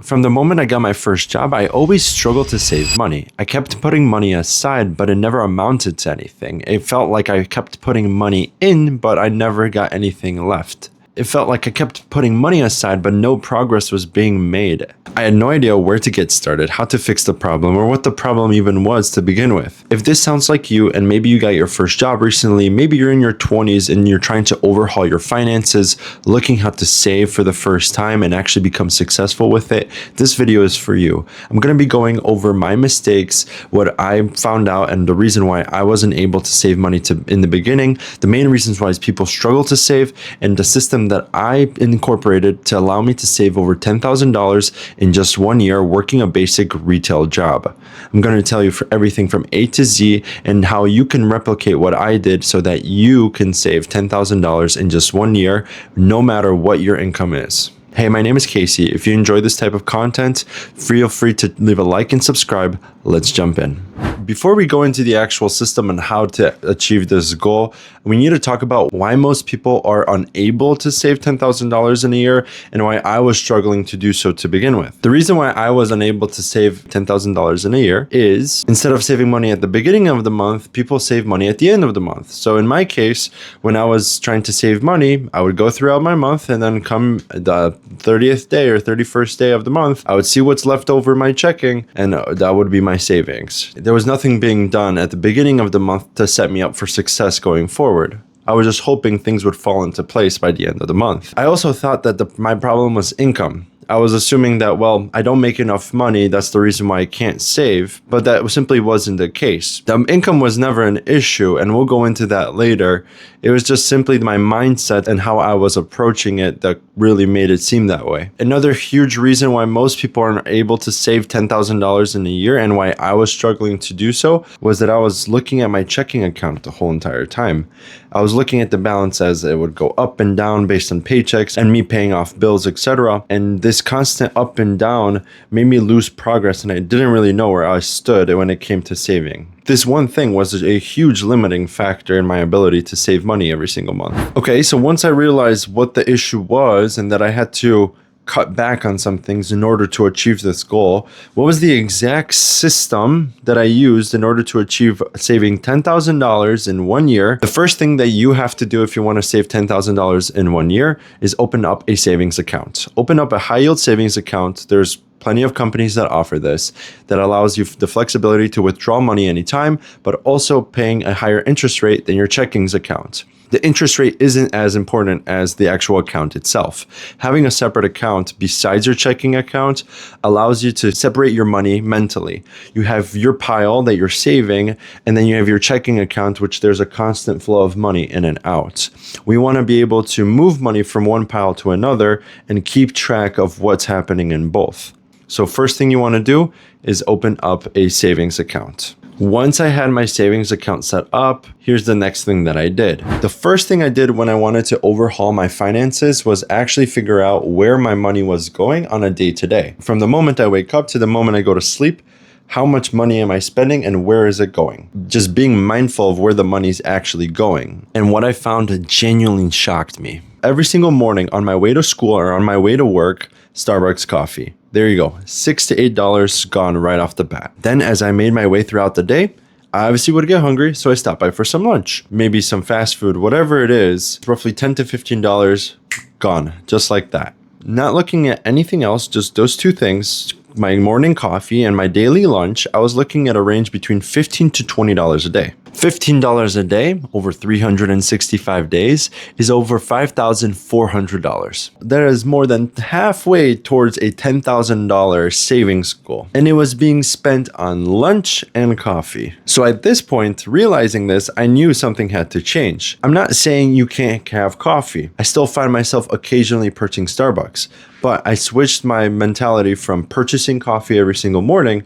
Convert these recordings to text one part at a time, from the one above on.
From the moment I got my first job, I always struggled to save money. I kept putting money aside, but it never amounted to anything. It felt like I kept putting money in, but I never got anything left. It felt like I kept putting money aside, but no progress was being made. I had no idea where to get started, how to fix the problem, or what the problem even was to begin with. If this sounds like you, and maybe you got your first job recently, maybe you're in your 20s and you're trying to overhaul your finances, looking how to save for the first time and actually become successful with it, this video is for you. I'm going to be going over my mistakes, what I found out, and the reason why I wasn't able to save money in the beginning, the main reasons why people struggle to save, and the system that I incorporated to allow me to save over $10,000 in just 1 year working a basic retail job. I'm going to tell you for everything from A to Z and how you can replicate what I did so that you can save $10,000 in just 1 year, no matter what your income is. Hey, my name is Casey. If you enjoy this type of content, feel free to leave a like and subscribe. Let's jump in. Before we go into the actual system and how to achieve this goal, we need to talk about why most people are unable to save $10,000 in a year and why I was struggling to do so to begin with. The reason why I was unable to save $10,000 in a year is instead of saving money at the beginning of the month, people save money at the end of the month. So in my case, when I was trying to save money, I would go throughout my month and then come the 30th day or 31st day of the month, I would see what's left over my checking and that would be my savings. There was nothing being done at the beginning of the month to set me up for success going forward. I was just hoping things would fall into place by the end of the month. I also thought that my problem was income. I was assuming that, well, I don't make enough money, that's the reason why I can't save, but that simply wasn't the case. The income was never an issue, and we'll go into that later. It was just simply my mindset and how I was approaching it that really made it seem that way. Another huge reason why most people aren't able to save $10,000 in a year and why I was struggling to do so was that I was looking at my checking account the whole entire time. I was looking at the balance as it would go up and down based on paychecks and me paying off bills, etc. And this constant up and down made me lose progress and I didn't really know where I stood when it came to saving. This one thing was a huge limiting factor in my ability to save money every single month. Okay, so once I realized what the issue was and that I had to cut back on some things in order to achieve this goal, what was the exact system that I used in order to achieve saving $10,000 in 1 year? The first thing that you have to do if you want to save $10,000 in 1 year is open up a savings account. Open up a high yield savings account. There's plenty of companies that offer this that allows you the flexibility to withdraw money anytime, but also paying a higher interest rate than your checkings account. The interest rate isn't as important as the actual account itself. Having a separate account besides your checking account allows you to separate your money mentally. You have your pile that you're saving, and then you have your checking account, which there's a constant flow of money in and out. We want to be able to move money from one pile to another and keep track of what's happening in both. So first thing you want to do is open up a savings account. Once I had my savings account set up, here's the next thing that I did. The first thing I did when I wanted to overhaul my finances was actually figure out where my money was going on a day-to-day. From the moment I wake up to the moment I go to sleep, how much money am I spending and where is it going? Just being mindful of where the money's actually going. And what I found genuinely shocked me. Every single morning on my way to school or on my way to work, Starbucks coffee. There you go, $6 to $8 gone right off the bat. Then as I made my way throughout the day, I obviously would get hungry, so I stopped by for some lunch. Maybe some fast food, whatever it is, roughly $10 to $15 gone, just like that. Not looking at anything else, just those two things, my morning coffee and my daily lunch, I was looking at a range between $15 to $20 a day. $15 a day over 365 days is over $5,400. That is more than halfway towards a $10,000 savings goal. And it was being spent on lunch and coffee. So at this point, realizing this, I knew something had to change. I'm not saying you can't have coffee. I still find myself occasionally purchasing Starbucks, but I switched my mentality from purchasing coffee every single morning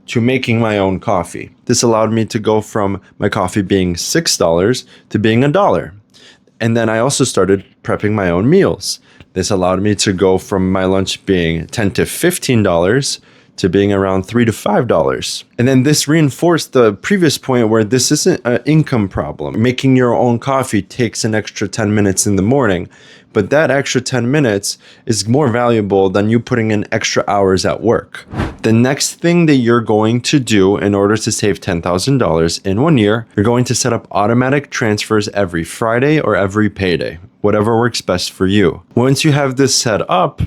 to making my own coffee. This allowed me to go from my coffee being $6 to being $1. And then I also started prepping my own meals. This allowed me to go from my lunch being $10 to $15 to being around $3 to $5. And then this reinforced the previous point where this isn't an income problem. Making your own coffee takes an extra 10 minutes in the morning, but that extra 10 minutes is more valuable than you putting in extra hours at work. The next thing that you're going to do in order to save $10,000 in 1 year, you're going to set up automatic transfers every Friday or every payday, whatever works best for you. Once you have this set up,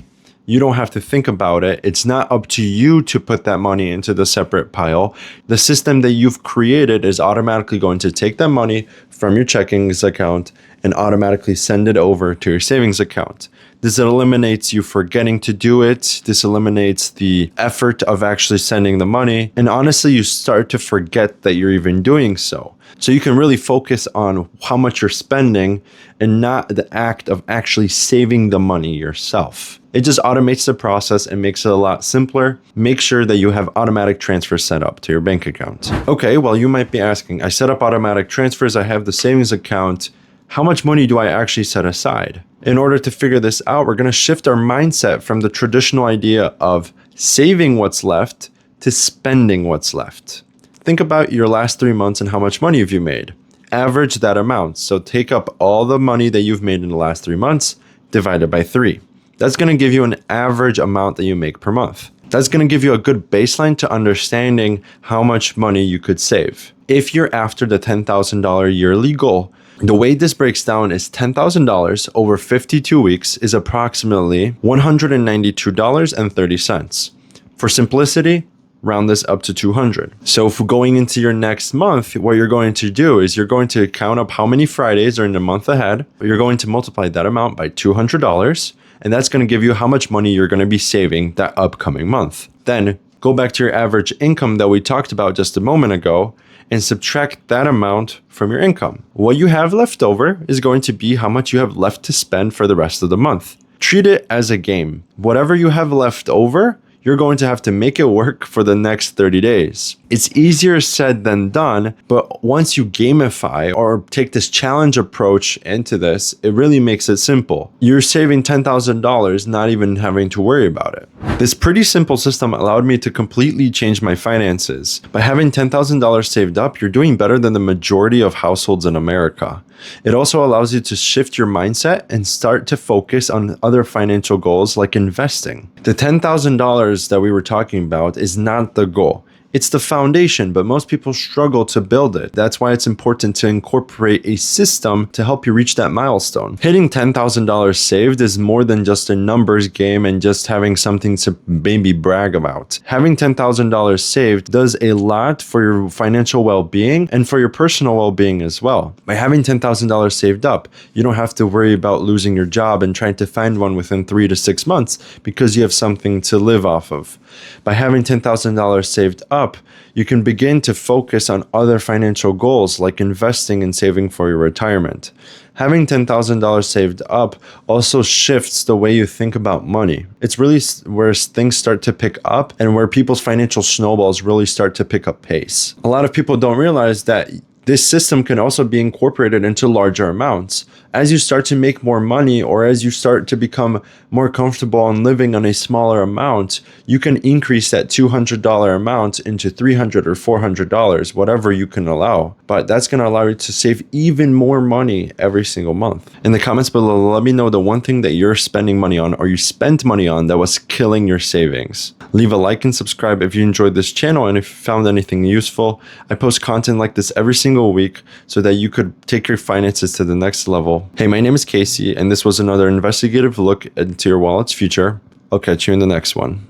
you don't have to think about it. It's not up to you to put that money into the separate pile. The system that you've created is automatically going to take that money from your checking account and automatically send it over to your savings account. This eliminates you forgetting to do it. This eliminates the effort of actually sending the money. And honestly, you start to forget that you're even doing so. So you can really focus on how much you're spending and not the act of actually saving the money yourself. It just automates the process and makes it a lot simpler. Make sure that you have automatic transfers set up to your bank account. Okay, well, you might be asking, I set up automatic transfers, I have the savings account. How much money do I actually set aside? In order to figure this out, we're going to shift our mindset from the traditional idea of saving what's left to spending what's left. Think about your last 3 months and how much money have you made. Average that amount. So take up all the money that you've made in the last 3 months, divided by 3. That's going to give you an average amount that you make per month. That's going to give you a good baseline to understanding how much money you could save. If you're after the $10,000 yearly goal, the way this breaks down is $10,000 over 52 weeks is approximately $192.30. For simplicity, round this up to 200. So if going into your next month, what you're going to do is you're going to count up how many Fridays are in the month ahead. You're going to multiply that amount by $200, and that's going to give you how much money you're going to be saving that upcoming month. Then go back to your average income that we talked about just a moment ago and subtract that amount from your income. What you have left over is going to be how much you have left to spend for the rest of the month. Treat it as a game. Whatever you have left over, you're going to have to make it work for the next 30 days. It's easier said than done, but once you gamify or take this challenge approach into this, it really makes it simple. You're saving $10,000, not even having to worry about it. This pretty simple system allowed me to completely change my finances. By having $10,000 saved up, you're doing better than the majority of households in America. It also allows you to shift your mindset and start to focus on other financial goals like investing. The $10,000 that we were talking about is not the goal. It's the foundation, but most people struggle to build it. That's why it's important to incorporate a system to help you reach that milestone. Hitting $10,000 saved is more than just a numbers game and just having something to maybe brag about. Having $10,000 saved does a lot for your financial well-being and for your personal well-being as well. By having $10,000 saved up, you don't have to worry about losing your job and trying to find one within 3 to 6 months because you have something to live off of. By having $10,000 saved up, you can begin to focus on other financial goals like investing and saving for your retirement. Having $10,000 saved up also shifts the way you think about money. It's really where things start to pick up and where people's financial snowballs really start to pick up pace. A lot of people don't realize that this system can also be incorporated into larger amounts. As you start to make more money or as you start to become more comfortable on living on a smaller amount, you can increase that $200 amount into $300 or $400, whatever you can allow. But that's going to allow you to save even more money every single month. In the comments below, let me know the one thing that you're spending money on or you spent money on that was killing your savings. Leave a like and subscribe if you enjoyed this channel and if you found anything useful. I post content like this every single week so that you could take your finances to the next level. Hey, my name is Casey, and this was another investigative look into your wallet's future. I'll catch you in the next one.